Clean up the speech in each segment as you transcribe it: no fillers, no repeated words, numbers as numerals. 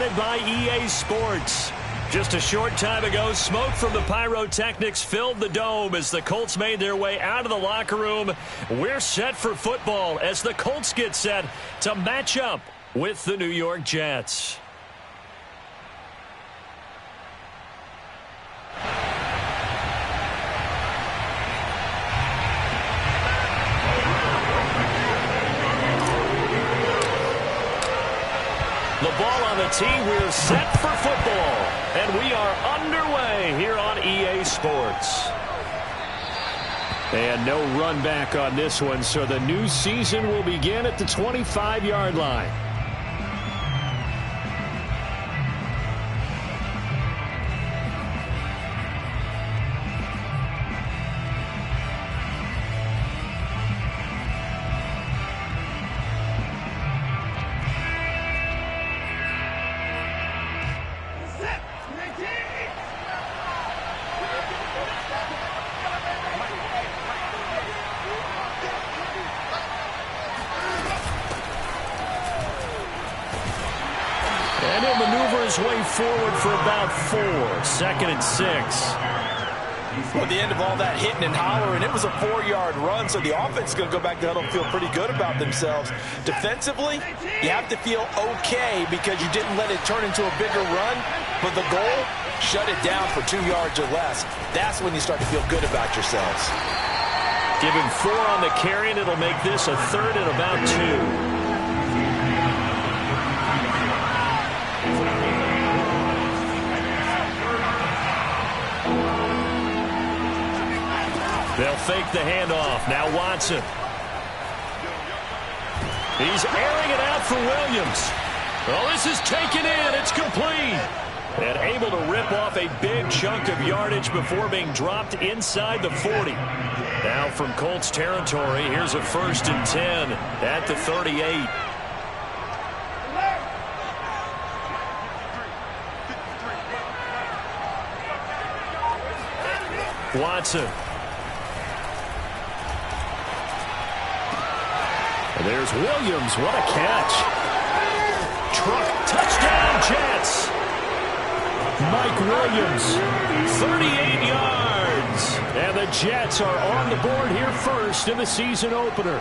presented by EA Sports. Just a short time ago, smoke from the pyrotechnics filled the dome as the Colts made their way out of the locker room. We're set for football as the Colts get set to match up with the New York Jets. The ball on the tee, we're set for football. And we are underway here on EA Sports. And no run back on this one, so the new season will begin at the 25-yard line. And he'll maneuver his way forward for about 4. 2nd and 6. Well, at the end of all that hitting and hollering, it was a 4-yard run, so the offense is going to go back to huddle and feel pretty good about themselves. Defensively, you have to feel okay because you didn't let it turn into a bigger run, but the goal, shut it down for 2 yards or less. That's when you start to feel good about yourselves. Give him 4 on the carry, and it'll make this a 3rd and about 2. They'll fake the handoff. Now Watson. He's airing it out for Williams. Well, this is taken in. It's complete. And able to rip off a big chunk of yardage before being dropped inside the 40. Now from Colts territory, here's a 1st and 10 at the 38. Watson. There's Williams. What a catch. Truck. Touchdown, Jets. Mike Williams. 38 yards. And the Jets are on the board here first in the season opener.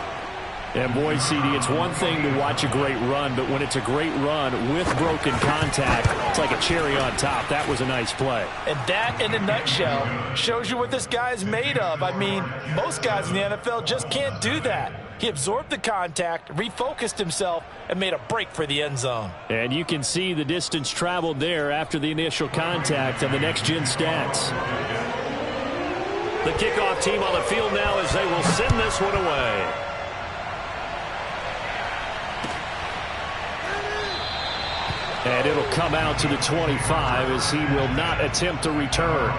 And boy, CD, it's one thing to watch a great run, but when it's a great run with broken contact, it's like a cherry on top. That was a nice play. And that, in a nutshell, shows you what this guy's made of. I mean, most guys in the NFL just can't do that. He absorbed the contact, refocused himself, and made a break for the end zone. And you can see the distance traveled there after the initial contact on the next-gen stats. The kickoff team on the field now as they will send this one away. And it'll come out to the 25 as he will not attempt a return.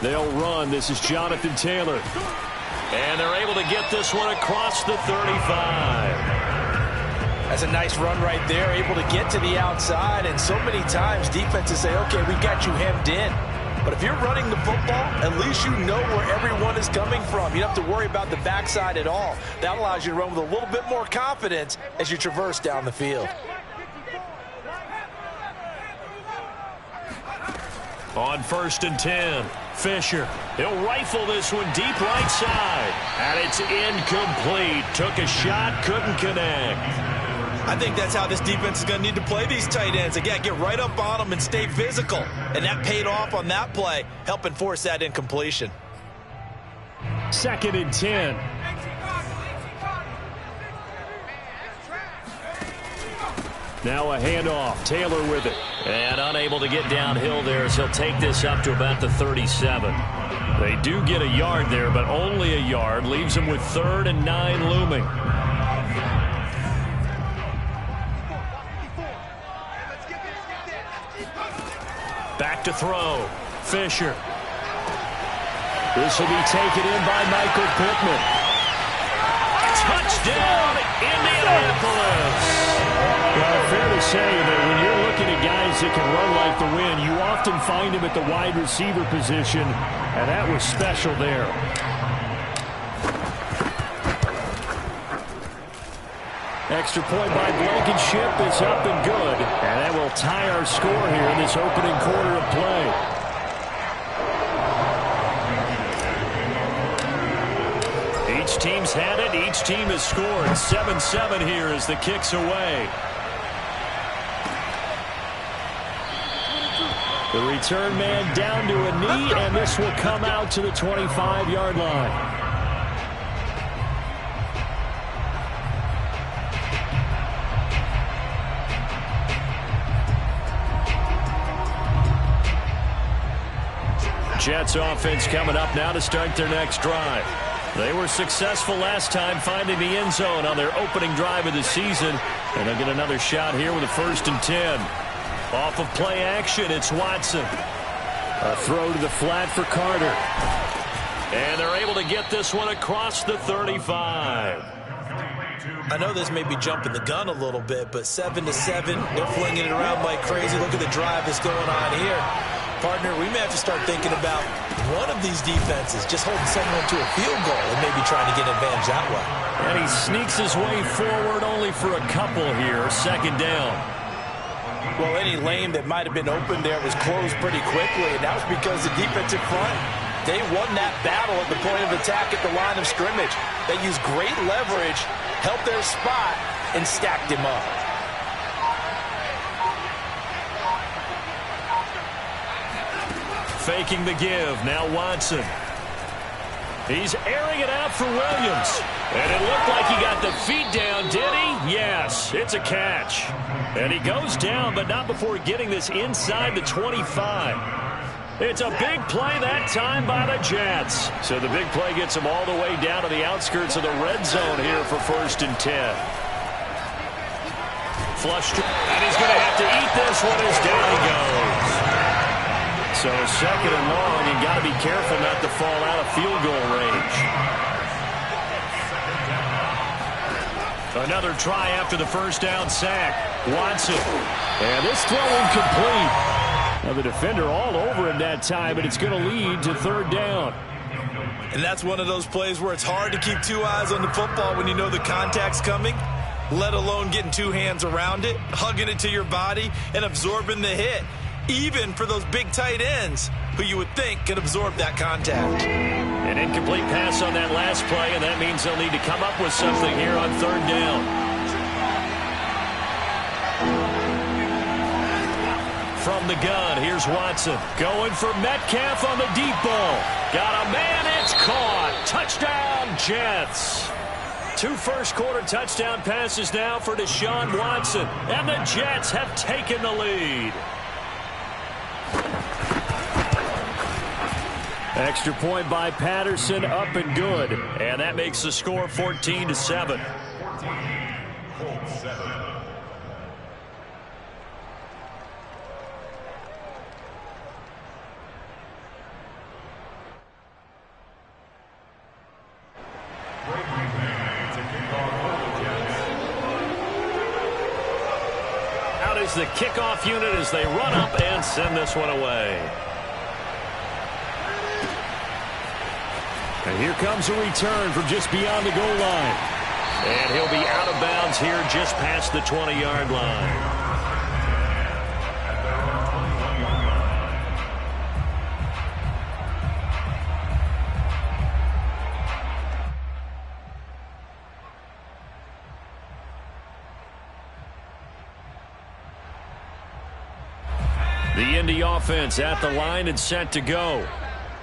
They'll run. This is Jonathan Taylor. And they're able to get this one across the 35. That's a nice run right there, able to get to the outside. And so many times defenses say, okay, we got you hemmed in. But if you're running the football, at least you know where everyone is coming from. You don't have to worry about the backside at all. That allows you to run with a little bit more confidence as you traverse down the field. On 1st and 10, Fisher. He'll rifle this one deep right side. And it's incomplete. Took a shot, couldn't connect. I think that's how this defense is going to need to play these tight ends. Again, get right up on them and stay physical. And that paid off on that play, helping force that incompletion. 2nd and 10. Now a handoff. Taylor with it. And unable to get downhill there as he'll take this up to about the 37. They do get a yard there, but only a yard. Leaves them with 3rd and 9 looming. Back to throw. Fisher. This will be taken in by Michael Pittman. Touchdown, say that when you're looking at guys that can run like the wind, you often find them at the wide receiver position, and that was special there. Extra point by Blankenship is up and good. And that will tie our score here in this opening quarter of play. Each team's had it. Each team has scored. 7-7 here as the kick's away. The return man down to a knee, and this will come out to the 25-yard line. Jets offense coming up now to start their next drive. They were successful last time finding the end zone on their opening drive of the season, and they'll get another shot here with a 1st and 10. Off of play action, it's Watson. A throw to the flat for Carter. And they're able to get this one across the 35. I know this may be jumping the gun a little bit, but 7-7, they're flinging it around like crazy. Look at the drive that's going on here. Partner, we may have to start thinking about one of these defenses just holding someone to a field goal and maybe trying to get an advantage that way. And he sneaks his way forward only for a couple here. 2nd down. Well, any lane that might have been open there was closed pretty quickly, and that was because the defensive front, they won that battle at the point of attack at the line of scrimmage. They used great leverage, held their spot, and stacked him up. Faking the give. Now Watson. He's airing it out for Williams. And it looked like he got the feet down, did he? Yes, it's a catch. And he goes down, but not before getting this inside the 25. It's a big play that time by the Jets. So the big play gets them all the way down to the outskirts of the red zone here for 1st and 10. Flushed. And he's going to have to eat this one as down he goes. So 2nd and long, you got to be careful not to fall out of field goal range. Another try after the 1st down sack. Watson. And this throw incomplete. Now the defender all over him that time, but it's going to lead to 3rd down. And that's one of those plays where it's hard to keep 2 eyes on the football when you know the contact's coming, let alone getting 2 hands around it, hugging it to your body, and absorbing the hit. Even for those big tight ends who you would think could absorb that contact. An incomplete pass on that last play, and that means they'll need to come up with something here on 3rd down. From the gun, here's Watson. Going for Metcalf on the deep ball. Got a man, it's caught. Touchdown, Jets. 2 first-quarter touchdown passes now for Deshaun Watson, and the Jets have taken the lead. Extra point by Patterson, up and good. And that makes the score 14-7. Out is the kickoff unit as they run up and send this one away. And here comes a return from just beyond the goal line. And he'll be out of bounds here just past the 20-yard line. The Indy offense at the line and set to go.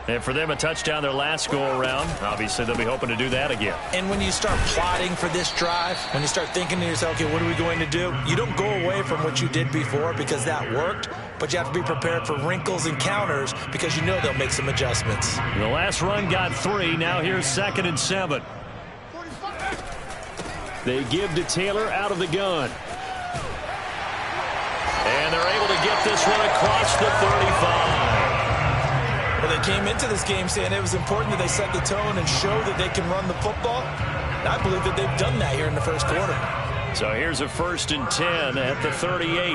And for them, a touchdown their last go-around. Obviously, they'll be hoping to do that again. And when you start plotting for this drive, when you start thinking to yourself, okay, what are we going to do? You don't go away from what you did before because that worked, but you have to be prepared for wrinkles and counters because you know they'll make some adjustments. The last run got 3. Now here's 2nd and 7. They give to Taylor out of the gun. And they're able to get this one across the 35. Well, they came into this game saying it was important that they set the tone and show that they can run the football. And I believe that they've done that here in the 1st quarter. So here's a 1st and 10 at the 38.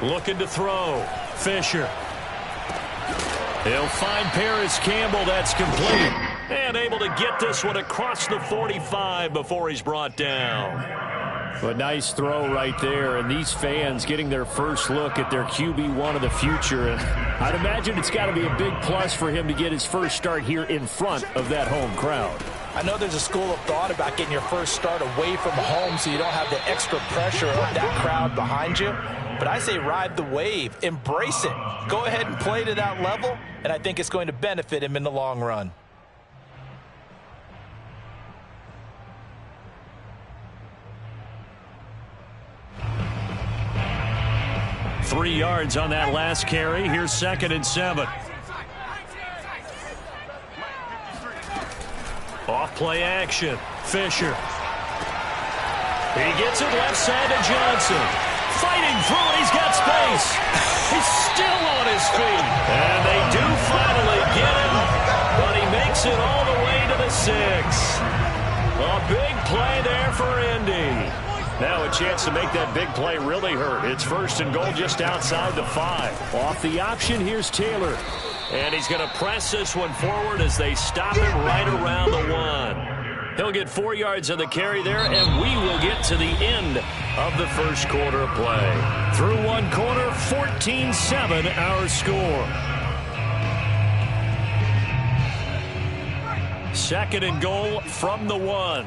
Looking to throw. Fisher. He'll find Paris Campbell. That's complete. And able to get this one across the 45 before he's brought down. A nice throw right there, and these fans getting their first look at their QB1 of the future. And I'd imagine it's got to be a big plus for him to get his first start here in front of that home crowd. I know there's a school of thought about getting your first start away from home so you don't have the extra pressure of that crowd behind you. But I say ride the wave. Embrace it. Go ahead and play to that level, and I think it's going to benefit him in the long run. Three yards on that last carry. Here's 2nd and 7. Off play action. Fisher. He gets it left side to Johnson. Fighting through. He's got space. He's still on his feet. And they do finally get him, but he makes it all the way to the 6. A big play there for Indy. Now a chance to make that big play really hurt. It's 1st and goal just outside the 5. Off the option, here's Taylor. And he's going to press this one forward as they stop him right around the 1. He'll get 4 yards on the carry there, and we will get to the end of the first quarter of play. Through one quarter, 14-7 our score. 2nd and goal from the 1.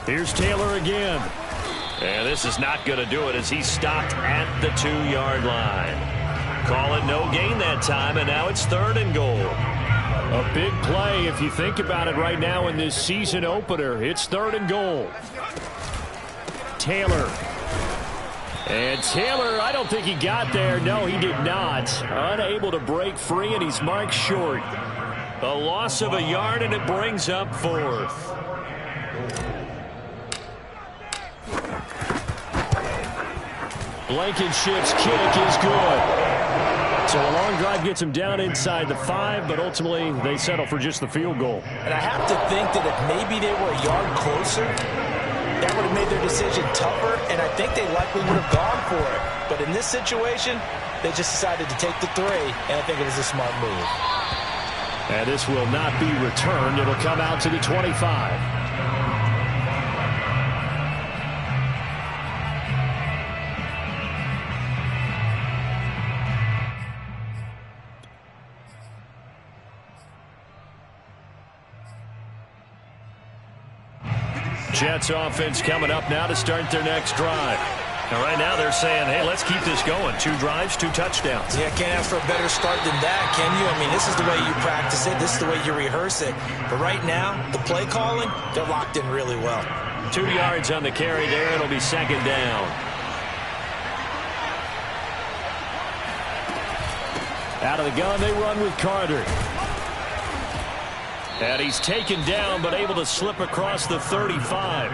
Here's Taylor again. And this is not going to do it as he's stopped at the 2-yard line. Call it no gain that time, and now it's 3rd and goal. A big play if you think about it right now in this season opener. It's 3rd and goal. Taylor. And Taylor, I don't think he got there. No, he did not. Unable to break free, and he's marked short. A loss of a yard, and it brings up 4th. Blankenship's kick is good. So a long drive gets him down inside the 5, but ultimately they settle for just the field goal. And I have to think that if maybe they were a yard closer, that would have made their decision tougher, and I think they likely would have gone for it. But in this situation, they just decided to take the 3, and I think it was a smart move. And this will not be returned. It'll come out to the 25. Jets offense coming up now to start their next drive. And right now they're saying, hey, let's keep this going. 2 drives, 2 touchdowns. Yeah, can't ask for a better start than that, can you? I mean, this is the way you practice it. This is the way you rehearse it. But right now, the play calling, they're locked in really well. 2 yards on the carry there. It'll be 2nd down. Out of the gun, they run with Carter. And he's taken down, but able to slip across the 35.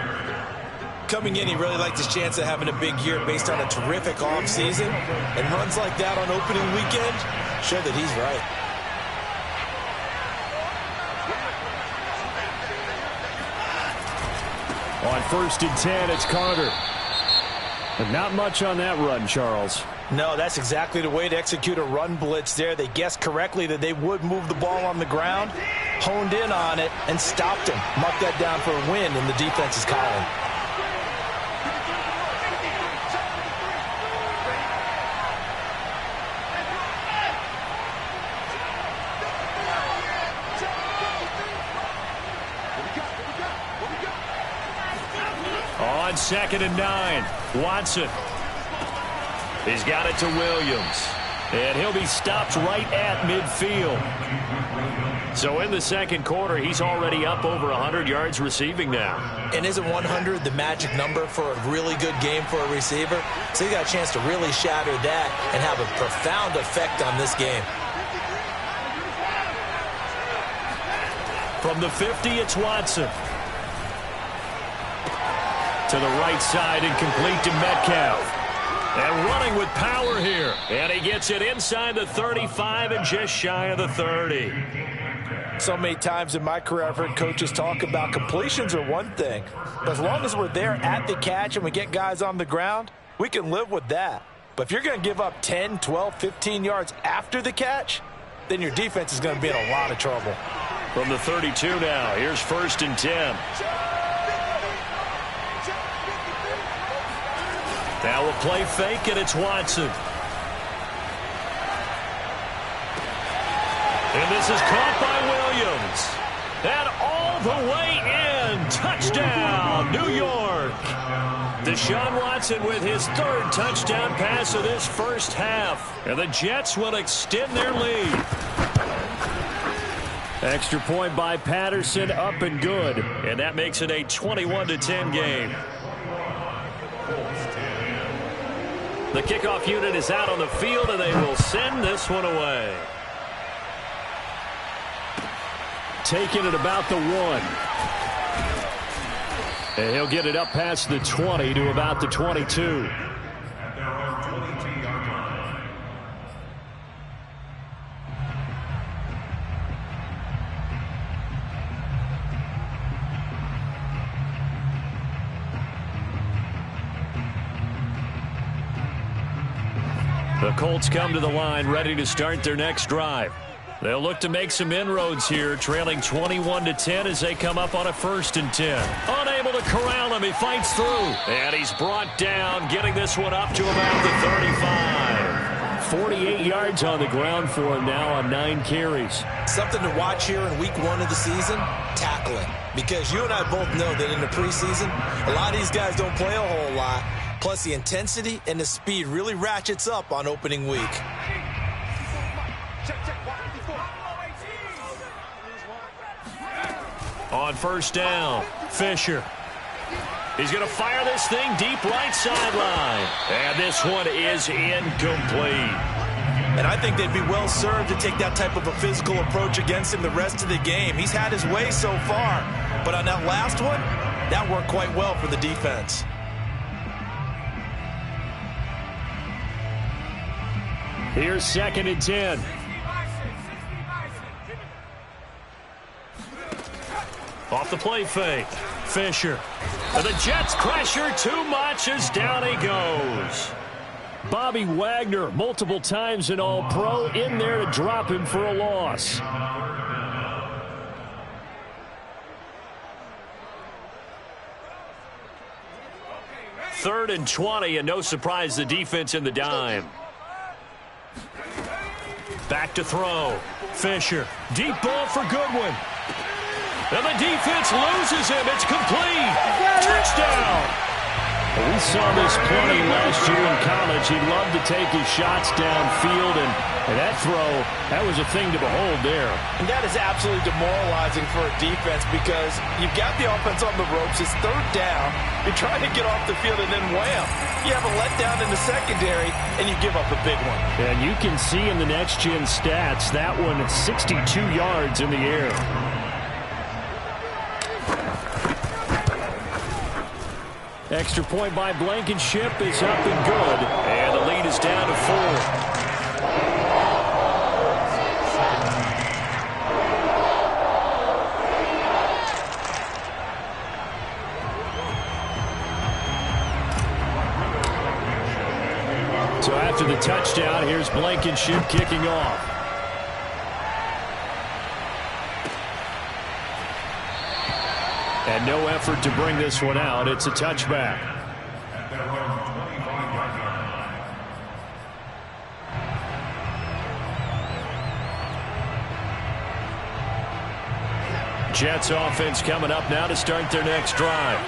Coming in, he really liked his chance of having a big year based on a terrific offseason. And runs like that on opening weekend show that he's right. On 1st and 10, it's Carter. But not much on that run, Charles. No, that's exactly the way to execute a run blitz there. They guessed correctly that they would move the ball on the ground, honed in on it, and stopped him. Marked that down for a win in the defense's column. On 2nd and 9, Watson. He's got it to Williams. And he'll be stopped right at midfield. So in the second quarter, he's already up over 100 yards receiving now. And isn't 100 the magic number for a really good game for a receiver? So he got a chance to really shatter that and have a profound effect on this game. From the 50, it's Watson. To the right side and complete to Metcalf. And running with power here. And he gets it inside the 35 and just shy of the 30. so many times in my career I've heard coaches talk about completions are one thing. But as long as we're there at the catch and we get guys on the ground, we can live with that. But if you're going to give up 10, 12, 15 yards after the catch, then your defense is going to be in a lot of trouble. From the 32 now, here's 1st and 10. Now a play fake, and it's Watson. And this is caught by Williams. And all the way in. Touchdown, New York. Deshaun Watson with his 3rd touchdown pass of this first half. And the Jets will extend their lead. Extra point by Patterson, up and good. And that makes it a 21-10 game. The kickoff unit is out on the field, and they will send this one away. Taking it about the 1. And he'll get it up past the 20 to about the 22. The Colts come to the line, ready to start their next drive. They'll look to make some inroads here, trailing 21-10 as they come up on a 1st and 10. Unable to corral him. He fights through. And he's brought down, getting this one up to about the 35. 48 yards on the ground for him now on 9 carries. Something to watch here in week 1 of the season, tackling. Because you and I both know that in the preseason, a lot of these guys don't play a whole lot. Plus, the intensity and the speed really ratchets up on opening week. On 1st down, Fisher. He's going to fire this thing deep right sideline. And this one is incomplete. And I think they'd be well served to take that type of a physical approach against him the rest of the game. He's had his way so far. But on that last one, that worked quite well for the defense. Here's 2nd and 10. Off the play fake. Fisher. And the Jets pressure too much as down he goes. Bobby Wagner, multiple times an All-Pro, in there to drop him for a loss. 3rd and 20, and no surprise the defense in the dime. Back to throw. Fisher. Deep ball for Goodwin. And the defense loses him. It's complete. Touchdown. We saw this plenty last year in college. He loved to take his shots downfield, and that throw, that was a thing to behold there. And that is absolutely demoralizing for a defense because you've got the offense on the ropes. It's 3rd down. You're trying to get off the field, and then wham. You have a letdown in the secondary, and you give up a big one. And you can see in the next-gen stats, that one 62 yards in the air. Extra point by Blankenship is up and good. And the lead is down to 4. So after the touchdown, here's Blankenship kicking off. And no effort to bring this one out. It's a touchback. Jets offense coming up now to start their next drive.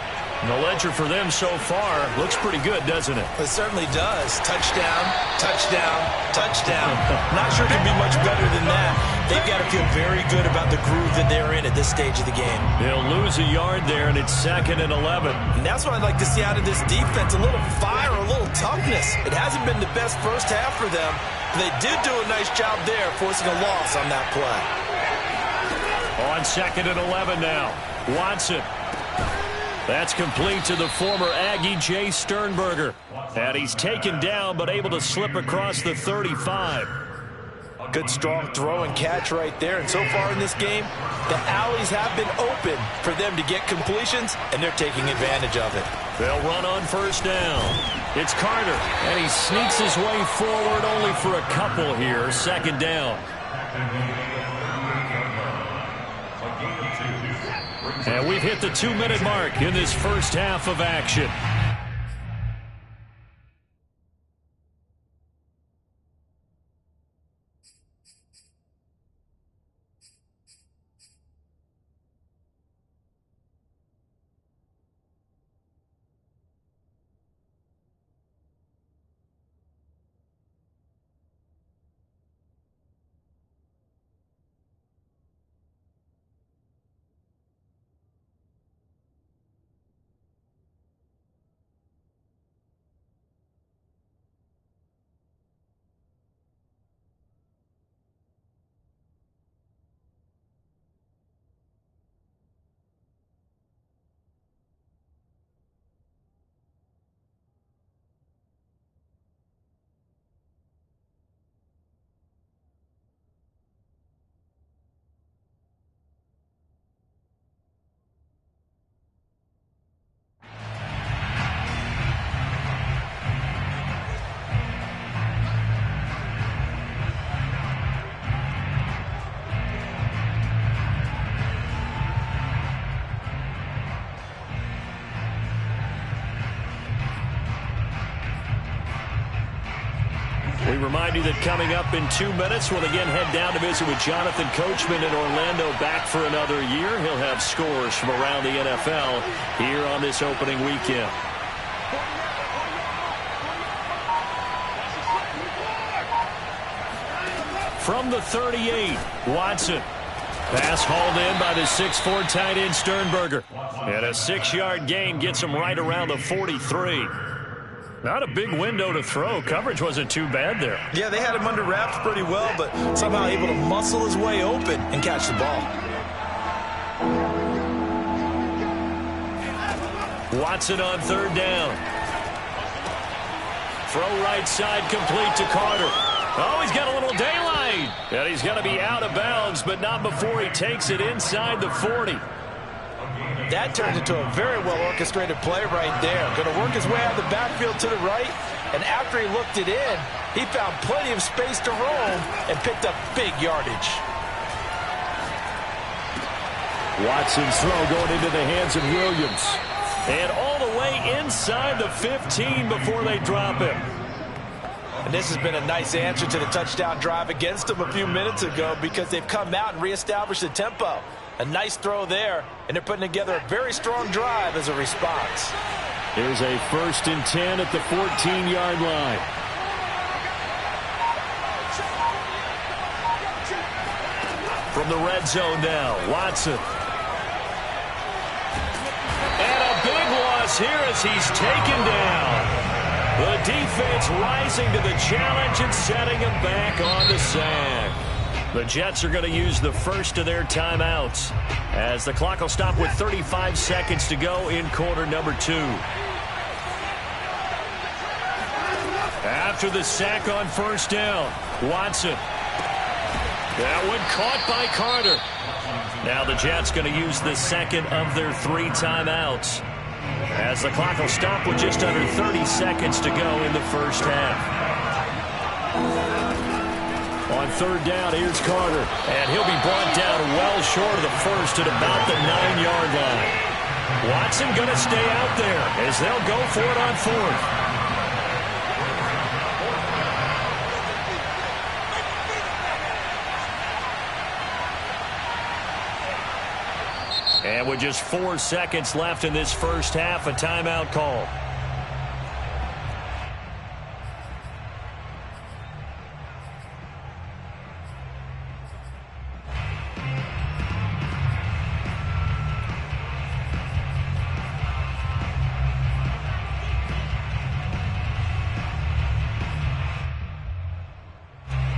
And the ledger for them so far looks pretty good, doesn't it? It certainly does. Touchdown, touchdown, touchdown. Not sure it can be much better than that. They've got to feel very good about the groove that they're in at this stage of the game. They'll lose a yard there, and it's 2nd and 11. And that's what I'd like to see out of this defense, a little fire, a little toughness. It hasn't been the best first half for them. They did do a nice job there, forcing a loss on that play. On 2nd and 11 now. Watson. That's complete to the former Aggie, Jay Sternberger. And he's taken down, but able to slip across the 35. Good, strong throw and catch right there. And so far in this game, the alleys have been open for them to get completions, and they're taking advantage of it. They'll run on first down. It's Carter, and he sneaks his way forward only for a couple here. Second down. And we've hit the 2-minute mark in this first half of action. We remind you that coming up in 2 minutes, we'll again head down to visit with Jonathan Coachman in Orlando, back for another year. He'll have scores from around the NFL here on this opening weekend. From the 38, Watson. Pass hauled in by the 6'4" tight end Sternberger. And a 6-yard gain gets him right around the 43. Not a big window to throw. Coverage wasn't too bad there. Yeah, they had him under wraps pretty well, but somehow able to muscle his way open and catch the ball. Watson on third down. Throw right side complete to Carter. Oh, he's got a little daylight. And he's going to be out of bounds, but not before he takes it inside the 40. That turned into a very well-orchestrated play right there. Going to work his way out of the backfield to the right, and after he looked it in, he found plenty of space to roam and picked up big yardage. Watson's throw going into the hands of Williams. And all the way inside the 15 before they drop him. And this has been a nice answer to the touchdown drive against them a few minutes ago because they've come out and reestablished the tempo. A nice throw there, and they're putting together a very strong drive as a response. Here's a 1st and 10 at the 14-yard line. From the red zone now, Watson. And a big loss here as he's taken down. The defense rising to the challenge and setting him back on the sack. The Jets are going to use the first of their timeouts as the clock will stop with 35 seconds to go in quarter number 2. After the sack on first down, Watson. That one caught by Carter. Now the Jets going to use the second of their 3 timeouts as the clock will stop with just under 30 seconds to go in the first half. On third down, here's Carter, and he'll be brought down well short of the first at about the 9-yard line. Watson going to stay out there as they'll go for it on fourth. And with just 4 seconds left in this first half, a timeout call.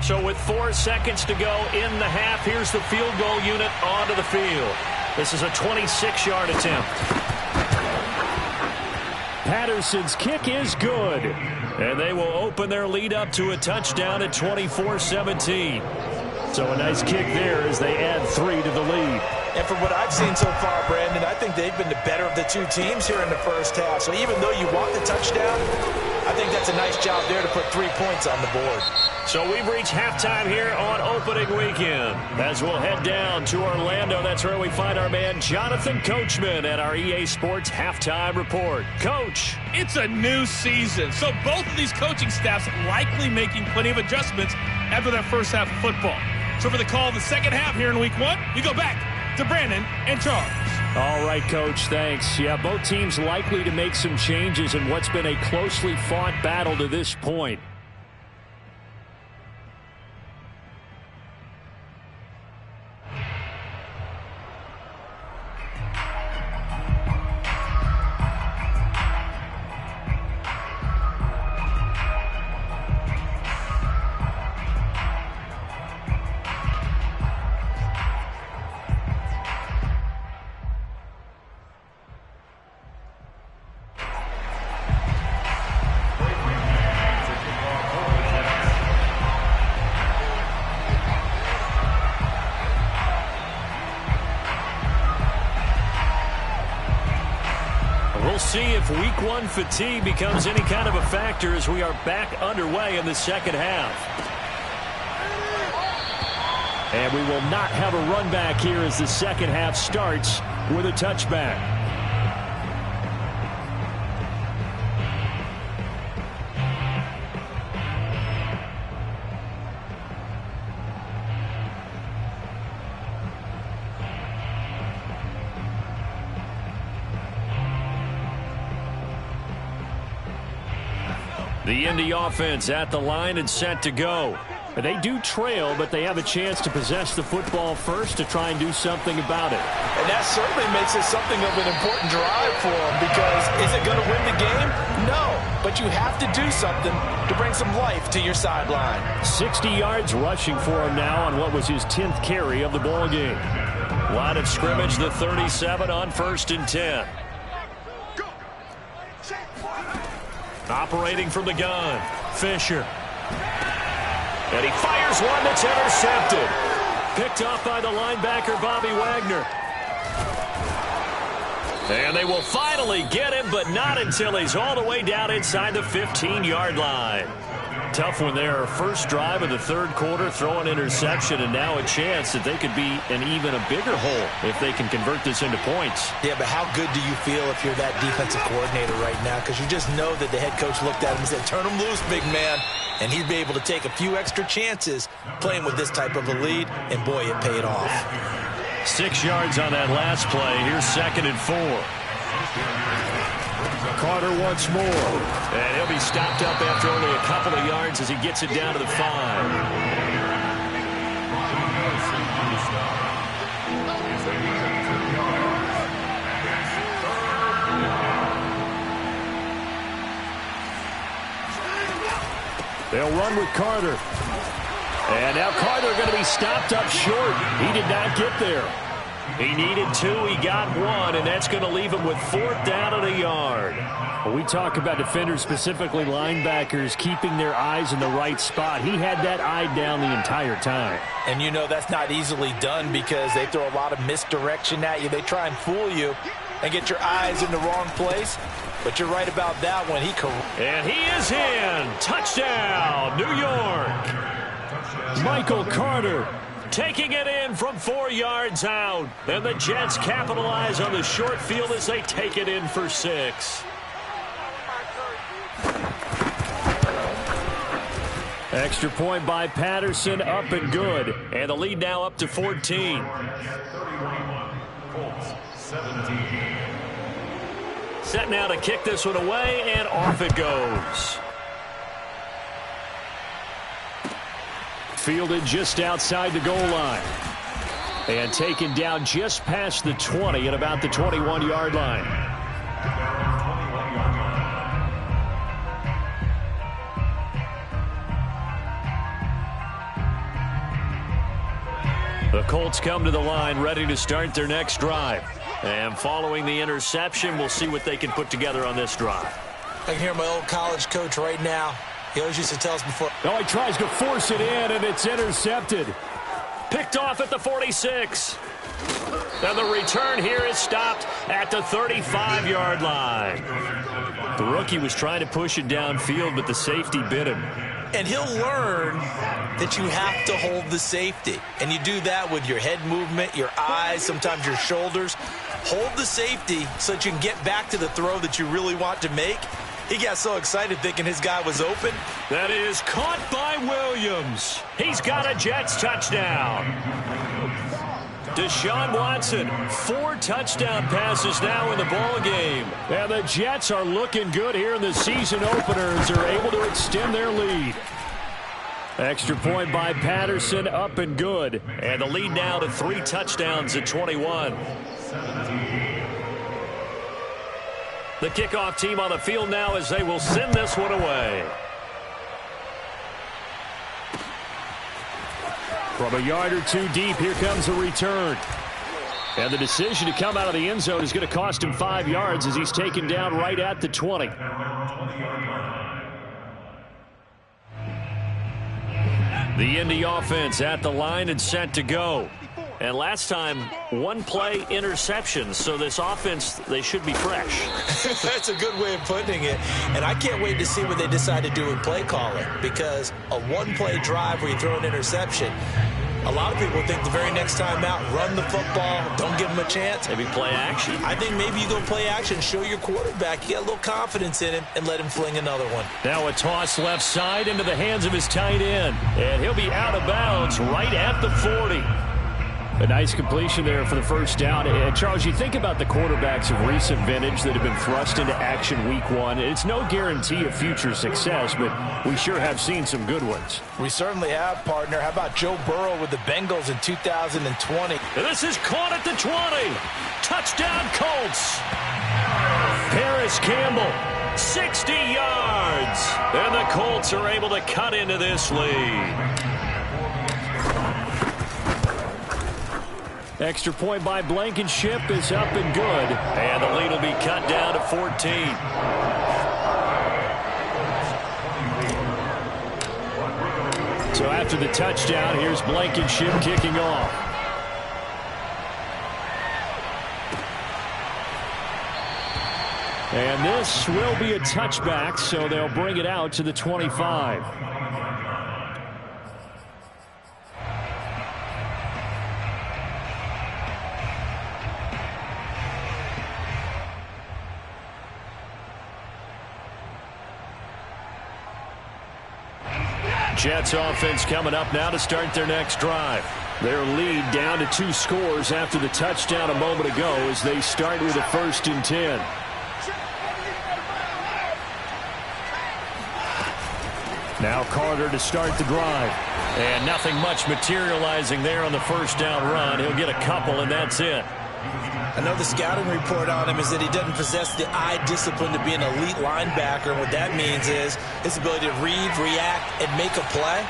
So with 4 seconds to go in the half, here's the field goal unit onto the field. This is a 26-yard attempt. Patterson's kick is good. And they will open their lead up to a touchdown at 24-17. So a nice kick there as they add 3 to the lead. And from what I've seen so far, Brandon, I think they've been the better of the two teams here in the first half. So even though you want the touchdown, I think that's a nice job there to put 3 points on the board. So we've reached halftime here on opening weekend. As we'll head down to Orlando, that's where we find our man Jonathan Coachman at our EA Sports Halftime Report. Coach. It's a new season, so both of these coaching staffs likely making plenty of adjustments after that first half of football. So for the call of the second half here in week 1, we go back to Brandon and Charles. All right, Coach, thanks. Yeah, both teams likely to make some changes in what's been a closely fought battle to this point. We'll see if week 1 fatigue becomes any kind of a factor as we are back underway in the second half. And we will not have a run back here as the second half starts with a touchback. The Indy offense at the line and set to go. They do trail, but they have a chance to possess the football first to try and do something about it. And that certainly makes it something of an important drive for them, because is it going to win the game? No, but you have to do something to bring some life to your sideline. 60 yards rushing for him now on what was his 10th carry of the ball game. Line of scrimmage, the 37 on 1st and 10. Operating from the gun, Fisher. And he fires one that's intercepted. Picked off by the linebacker, Bobby Wagner. And they will finally get him, but not until he's all the way down inside the 15-yard line. Tough one there. First drive of the third quarter, throw an interception, and now a chance that they could be in even a bigger hole if they can convert this into points. Yeah, but how good do you feel if you're that defensive coordinator right now? Because you just know that the head coach looked at him and said, turn him loose, big man. And he'd be able to take a few extra chances playing with this type of a lead, and boy, it paid off. 6 yards on that last play. Here's 2nd and 4. Carter once more. And he'll be stopped up after only a couple of yards as he gets it down to the 5. They'll run with Carter. And now Carter going to be stopped up short. He did not get there. He needed 2, he got 1, and that's going to leave him with 4th down and a yard. When we talk about defenders, specifically linebackers, keeping their eyes in the right spot, he had that eye down the entire time. And you know that's not easily done because they throw a lot of misdirection at you. They try and fool you and get your eyes in the wrong place. But you're right about that one. And he is in. Touchdown, New York. Michael Carter taking it in from 4 yards out. And the Jets capitalize on the short field as they take it in for 6. Extra point by Patterson, up and good. And the lead now up to 14. Set now to kick this one away, and off it goes. Fielded just outside the goal line. And taken down just past the 20 at about the 21-yard line. The Colts come to the line ready to start their next drive. And following the interception, we'll see what they can put together on this drive. I can hear my old college coach right now. He always used to tell us before. Oh, he tries to force it in, and it's intercepted. Picked off at the 46. And the return here is stopped at the 35-yard line. The rookie was trying to push it downfield, but the safety bit him. And he'll learn that you have to hold the safety. And you do that with your head movement, your eyes, sometimes your shoulders. Hold the safety so that you can get back to the throw that you really want to make. He got so excited thinking his guy was open. That is caught by Williams. He's got a Jets touchdown. Deshaun Watson, 4 touchdown passes now in the ball game. And the Jets are looking good here in the season opener as they're able to extend their lead. Extra point by Patterson, up and good. And the lead now to 3 touchdowns at 21. The kickoff team on the field now as they will send this one away. From a yard or two deep, here comes a return. And the decision to come out of the end zone is going to cost him 5 yards as he's taken down right at the 20. The Indy offense at the line and set to go. And last time, 1-play interception. So this offense, they should be fresh. That's a good way of putting it. And I can't wait to see what they decide to do with play calling. Because a 1-play drive where you throw an interception, a lot of people think the very next time out, run the football, don't give them a chance. Maybe play action. I think maybe you go play action, show your quarterback, you get a little confidence in him, and let him fling another one. Now a toss left side into the hands of his tight end. And he'll be out of bounds right at the 40. A nice completion there for the first down. And Charles, you think about the quarterbacks of recent vintage that have been thrust into action week 1. It's no guarantee of future success, but we sure have seen some good ones. We certainly have, partner. How about Joe Burrow with the Bengals in 2020? And this is caught at the 20. Touchdown Colts. Paris Campbell, 60 yards. And the Colts are able to cut into this lead. Extra point by Blankenship is up and good. And the lead will be cut down to 14. So after the touchdown, here's Blankenship kicking off. And this will be a touchback, so they'll bring it out to the 25. Jets offense coming up now to start their next drive. Their lead down to 2 scores after the touchdown a moment ago as they start with a 1st and 10. Now Carter to start the drive. And nothing much materializing there on the first down run. He'll get a couple, and that's it. I know the scouting report on him is that he doesn't possess the eye discipline to be an elite linebacker. And what that means is his ability to read, react, and make a play.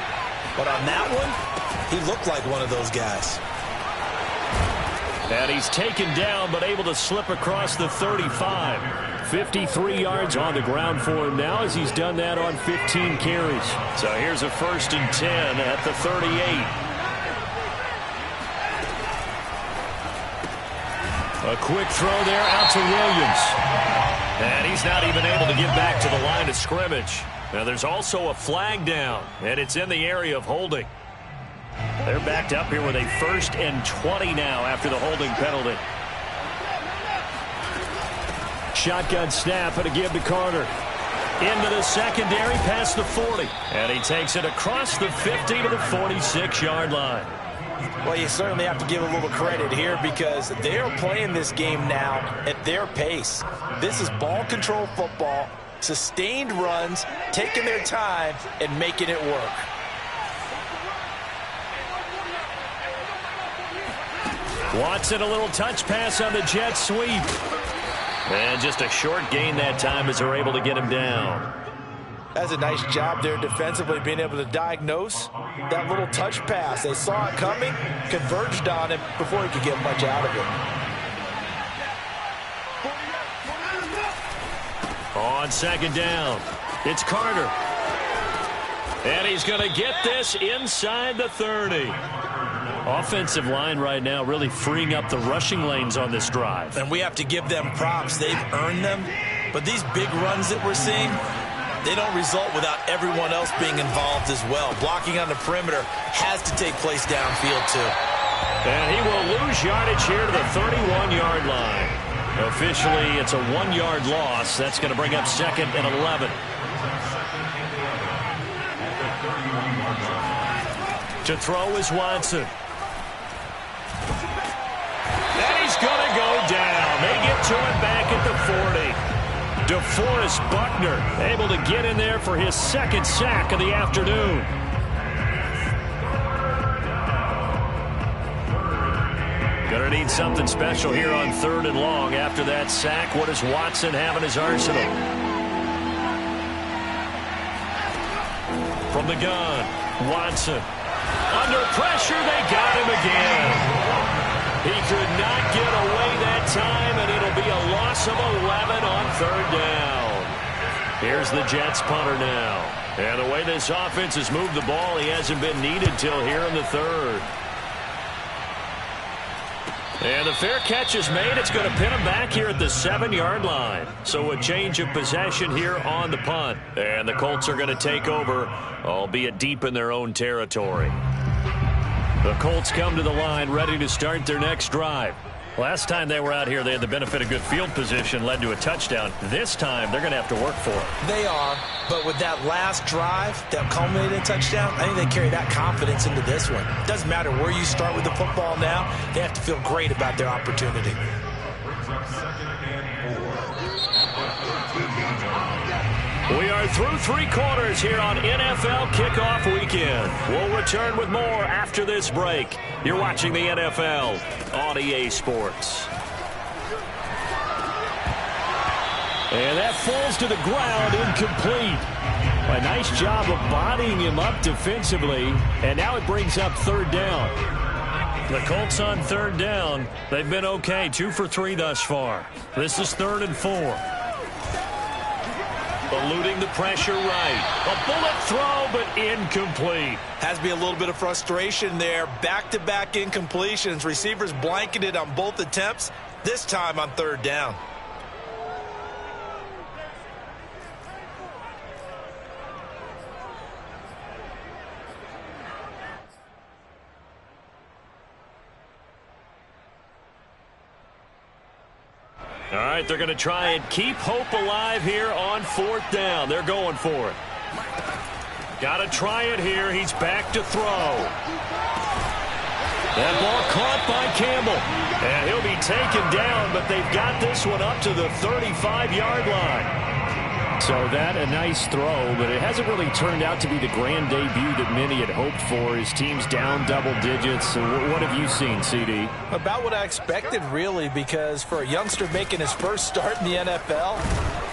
But on that one, he looked like one of those guys. And he's taken down but able to slip across the 35. 53 yards on the ground for him now as he's done that on 15 carries. So here's a 1st and 10 at the 38. A quick throw there out to Williams. And he's not even able to get back to the line of scrimmage. Now there's also a flag down, and it's in the area of holding. They're backed up here with a 1st and 20 now after the holding penalty. Shotgun snap and a give to Carter. Into the secondary past the 40. And he takes it across the 50 to the 46-yard line. Well, you certainly have to give a little credit here because they are playing this game now at their pace. This is ball control football, sustained runs, taking their time, and making it work. Watson, a little touch pass on the jet sweep. And just a short gain that time as they're able to get him down. That's a nice job there defensively, being able to diagnose that little touch pass. They saw it coming, converged on him before he could get much out of it. On second down, it's Carter. And he's going to get this inside the 30. Offensive line right now really freeing up the rushing lanes on this drive. And we have to give them props. They've earned them. But these big runs that we're seeing, they don't result without everyone else being involved as well. Blocking on the perimeter has to take place downfield too. And he will lose yardage here to the 31-yard line. Officially, it's a 1-yard loss. That's going to bring up second and 11. To throw is Watson. And he's going to go down. They get to it back at the 40. DeForest Buckner able to get in there for his second sack of the afternoon. Gonna need something special here on 3rd and long. After that sack, what does Watson have in his arsenal? From the gun, Watson. Under pressure, they got him again. He could not get away that time, and it'll be a loss of 11 on 3rd down. Here's the Jets punter now. And the way this offense has moved the ball, he hasn't been needed till here in the 3rd. And the fair catch is made. It's going to pin him back here at the 7-yard line. So a change of possession here on the punt. And the Colts are going to take over, albeit deep in their own territory. The Colts come to the line ready to start their next drive. Last time they were out here, they had the benefit of good field position, led to a touchdown. This time, they're going to have to work for it. They are, but with that last drive that culminated in a touchdown, I think they carry that confidence into this one. It doesn't matter where you start with the football now. They have to feel great about their opportunity. We are through 3 quarters here on NFL Kickoff Weekend. We'll return with more after this break. You're watching the NFL on EA Sports. And that falls to the ground, incomplete. A nice job of bodying him up defensively, and now it brings up 3rd down. The Colts on 3rd down. They've been okay, 2 for 3 thus far. This is 3rd and 4. Eluding the pressure right. A bullet throw, but incomplete. Has to be a little bit of frustration there. Back-to-back incompletions. Receivers blanketed on both attempts, this time on 3rd down. All right, they're going to try and keep hope alive here on 4th down. They're going for it. Got to try it here. He's back to throw. That ball caught by Campbell. And he'll be taken down, but they've got this one up to the 35-yard line. So that a nice throw, but it hasn't really turned out to be the grand debut that many had hoped for. His team's down double digits. So what have you seen, CD? About what I expected, really, because for a youngster making his first start in the NFL,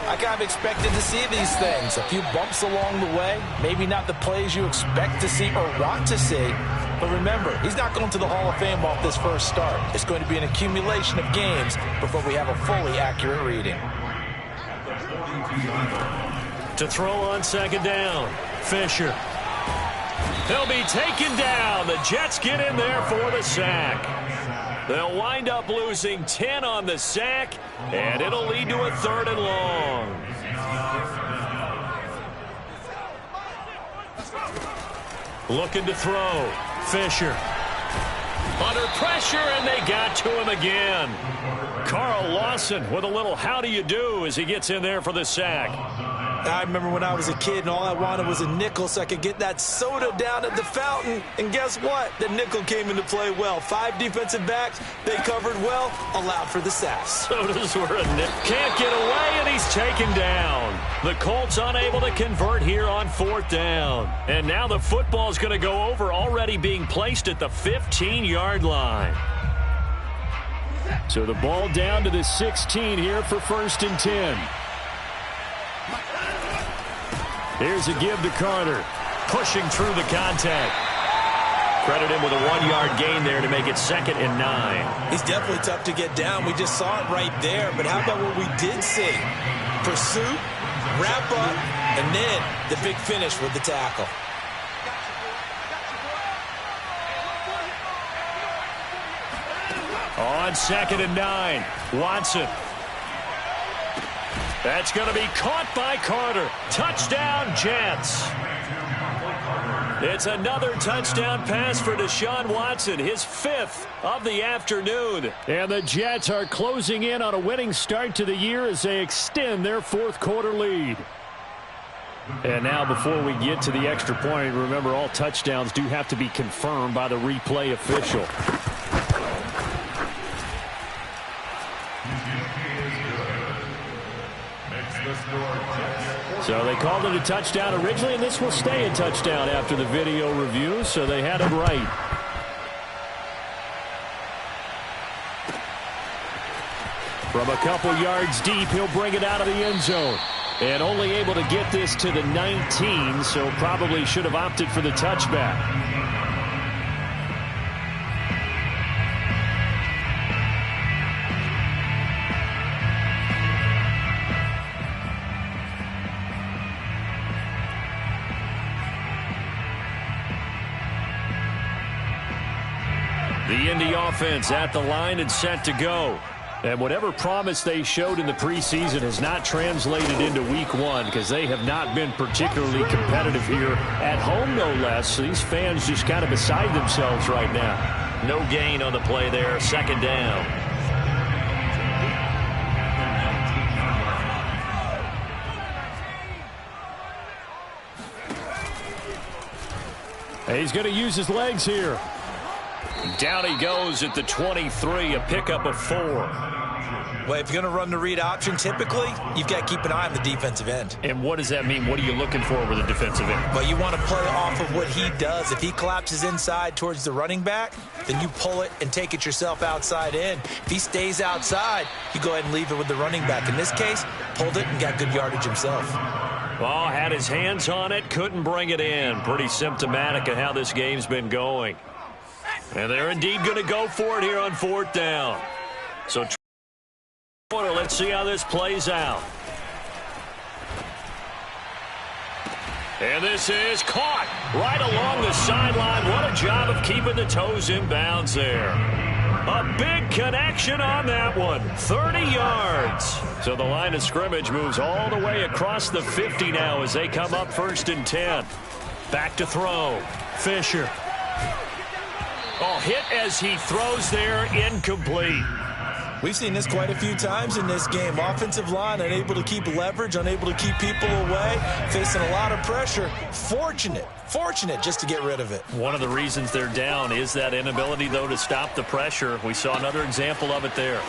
I kind of expected to see these things. A few bumps along the way, maybe not the plays you expect to see or want to see. But remember, he's not going to the Hall of Fame off this first start. It's going to be an accumulation of games before we have a fully accurate reading. To throw on 2nd down, Fisher. He'll be taken down. The Jets get in there for the sack. They'll wind up losing 10 on the sack, and it'll lead to a 3rd and long. Looking to throw. Fisher. Under pressure, and they got to him again. Carl Lawson with a little how do you do as he gets in there for the sack. I remember when I was a kid and all I wanted was a nickel so I could get that soda down at the fountain. And guess what? The nickel came into play well. 5 defensive backs, they covered well, allowed for the sack. Sodas were a nickel. Can't get away, and he's taken down. The Colts unable to convert here on 4th down. And now the football's going to go over, already being placed at the 15-yard line. So the ball down to the 16 here for 1st and 10. Here's a give to Carter. Pushing through the contact. Credit him with a 1-yard gain there to make it 2nd and 9. He's definitely tough to get down. We just saw it right there. But how about what we did see? pursuit, wrap up, and then the big finish with the tackle. On 2nd and 9, Watson. That's going to be caught by Carter. Touchdown, Jets. It's another touchdown pass for Deshaun Watson, his 5th of the afternoon. And the Jets are closing in on a winning start to the year as they extend their 4th quarter lead. And now before we get to the extra point, remember all touchdowns do have to be confirmed by the replay official. So they called it a touchdown originally, and this will stay a touchdown after the video review, so they had it right. From a couple yards deep, he'll bring it out of the end zone. And only able to get this to the 19, so probably should have opted for the touchback. The Indy offense at the line and set to go. And whatever promise they showed in the preseason has not translated into week 1 because they have not been particularly competitive here at home, no less. So these fans just kind of beside themselves right now. No gain on the play there. 2nd down. And he's going to use his legs here. Down he goes at the 23, a pickup of 4. Well, if you're going to run the read option, typically, you've got to keep an eye on the defensive end. And what does that mean? What are you looking for with a defensive end? Well, you want to play off of what he does. If he collapses inside towards the running back, then you pull it and take it yourself outside in. If he stays outside, you go ahead and leave it with the running back. In this case, pulled it and got good yardage himself. Well, had his hands on it, couldn't bring it in. Pretty symptomatic of how this game's been going. And they're indeed going to go for it here on 4th down. So let's see how this plays out. And this is caught right along the sideline. What a job of keeping the toes in bounds there. A big connection on that one. 30 yards. So the line of scrimmage moves all the way across the 50 now as they come up 1st and 10. Back to throw. Fisher. Oh, hit as he throws there, incomplete. We've seen this quite a few times in this game. Offensive line unable to keep leverage, unable to keep people away, facing a lot of pressure. Fortunate just to get rid of it. One of the reasons they're down is that inability, though, to stop the pressure. We saw another example of it there.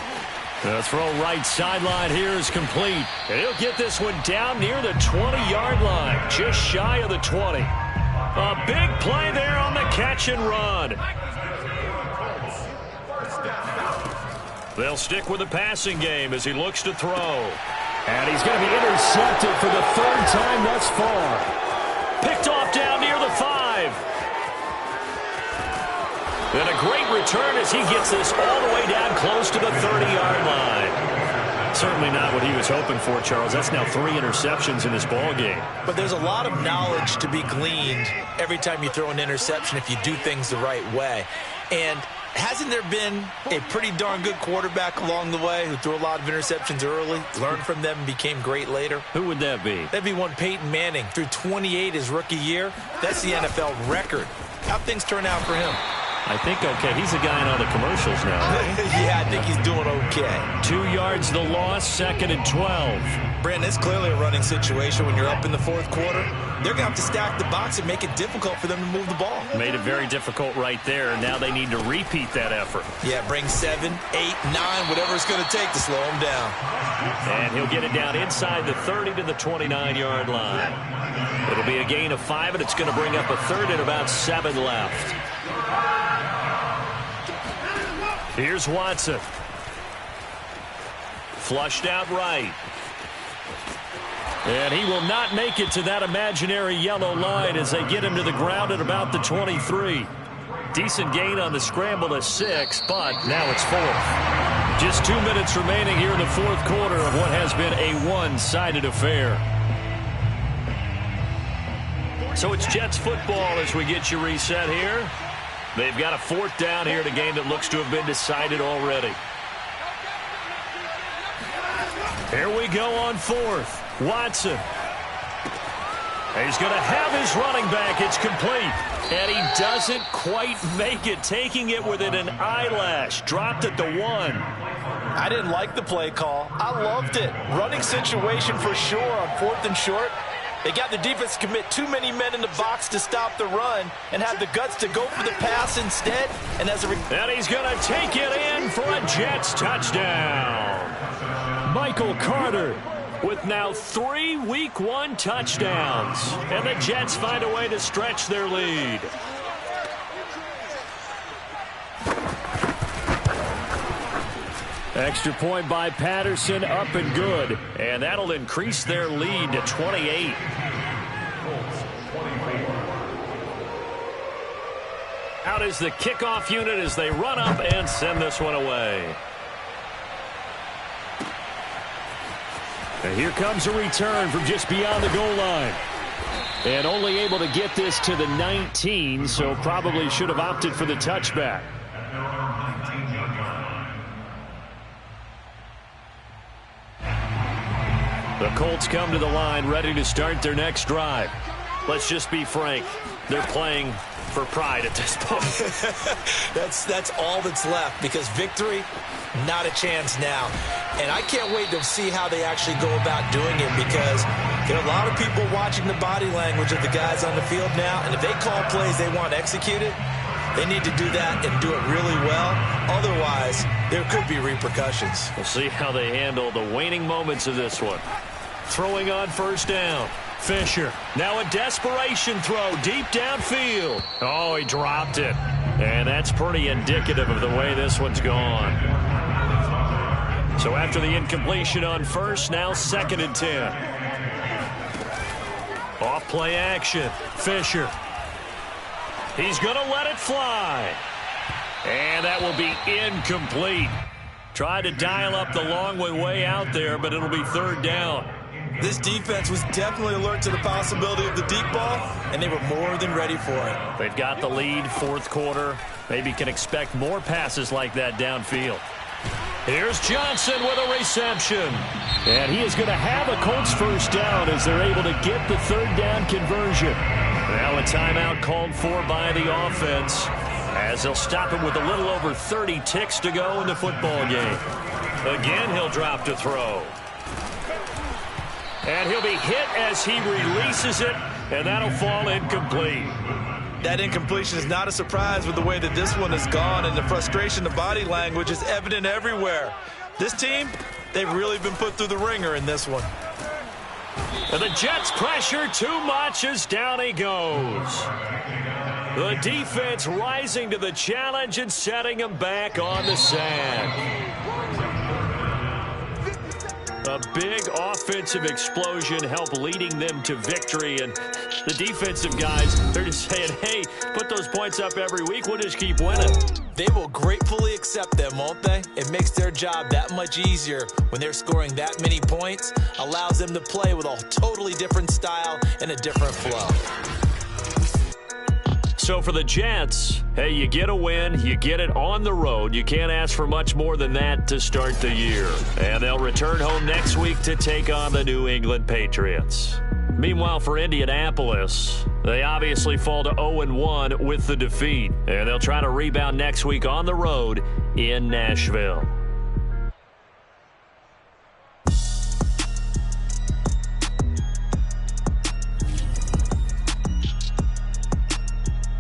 The throw right sideline here is complete. And he'll get this one down near the 20-yard line, just shy of the 20. A big play there on the catch and run. They'll stick with the passing game as he looks to throw. And he's going to be intercepted for the 3rd time thus far. Picked off down near the 5. And a great return as he gets this all the way down close to the 30-yard line. Certainly not what he was hoping for, Charles. That's now 3 interceptions in this ball game. But there's a lot of knowledge to be gleaned every time you throw an interception if you do things the right way. And hasn't there been a pretty darn good quarterback along the way who threw a lot of interceptions early, learned from them, and became great later? Who would that be? That'd be one Peyton Manning. Threw 28 his rookie year. That's the NFL record. How'd things turn out for him? I think okay. He's a guy in all the commercials now. Yeah, I think he's doing okay. 2 yards the loss, 2nd and 12. Brandon, it's clearly a running situation when you're up in the 4th quarter. They're going to have to stack the box and make it difficult for them to move the ball. Made it very difficult right there. Now they need to repeat that effort. Yeah, bring 7, 8, 9, whatever it's going to take to slow him down. And he'll get it down inside the 30 to the 29-yard line. It'll be a gain of 5, and it's going to bring up a 3rd and about 7 left. Here's Watson. Flushed out right. And he will not make it to that imaginary yellow line as they get him to the ground at about the 23. Decent gain on the scramble to 6, but now it's 4th. Just 2 minutes remaining here in the fourth quarter of what has been a one-sided affair. So it's Jets football as we get you reset here. They've got a fourth down here in a game that looks to have been decided already. Here we go on fourth. Watson. He's going to have his running back. It's complete. And he doesn't quite make it, taking it within an eyelash. Dropped at the 1. I didn't like the play call. I loved it. Running situation for sure on 4th and short. They got the defense to commit too many men in the box to stop the run and have the guts to go for the pass instead. And he's going to take it in for a Jets touchdown. Michael Carter with now 3 Week 1 touchdowns. And the Jets find a way to stretch their lead. Extra point by Patterson, up and good. And that'll increase their lead to 28. Out is the kickoff unit as they run up and send this one away. And here comes a return from just beyond the goal line. And only able to get this to the 19, so probably should have opted for the touchback. The Colts come to the line ready to start their next drive. Let's just be frank. They're playing for pride at this point. That's all that's left, because victory, not a chance now. And I can't wait to see how they actually go about doing it, because there are a lot of people watching the body language of the guys on the field now, and if they call plays they want executed, they need to do that and do it really well. Otherwise, there could be repercussions. We'll see how they handle the waning moments of this one. Throwing on first down. Fisher. Now a desperation throw deep downfield. Oh, he dropped it. And that's pretty indicative of the way this one's gone. So after the incompletion on first, now 2nd and 10. Off play action. Fisher. He's going to let it fly. And that will be incomplete. Tried to dial up the long way out there, but it'll be 3rd down. This defense was definitely alert to the possibility of the deep ball, and they were more than ready for it. They've got the lead, 4th quarter. Maybe can expect more passes like that downfield. Here's Johnson with a reception. And he is going to have a Colts first down as they're able to get the 3rd down conversion. Now a timeout called for by the offense, as they'll stop it with a little over 30 ticks to go in the football game. Again, he'll drop to throw. And he'll be hit as he releases it, and that'll fall incomplete. That incompletion is not a surprise with the way that this one has gone, and the frustration, the body language is evident everywhere. This team, they've really been put through the ringer in this one. And the Jets pressure too much as down he goes. The defense rising to the challenge and setting him back on the sack. A big offensive explosion helped leading them to victory. And the defensive guys, they're just saying, hey, put those points up every week. We'll just keep winning. They will gratefully accept them, won't they? It makes their job that much easier when they're scoring that many points. Allows them to play with a totally different style and a different flow. So for the Jets, hey, you get a win, you get it on the road. You can't ask for much more than that to start the year. And they'll return home next week to take on the New England Patriots. Meanwhile, for Indianapolis, they obviously fall to 0-1 with the defeat. And they'll try to rebound next week on the road in Nashville.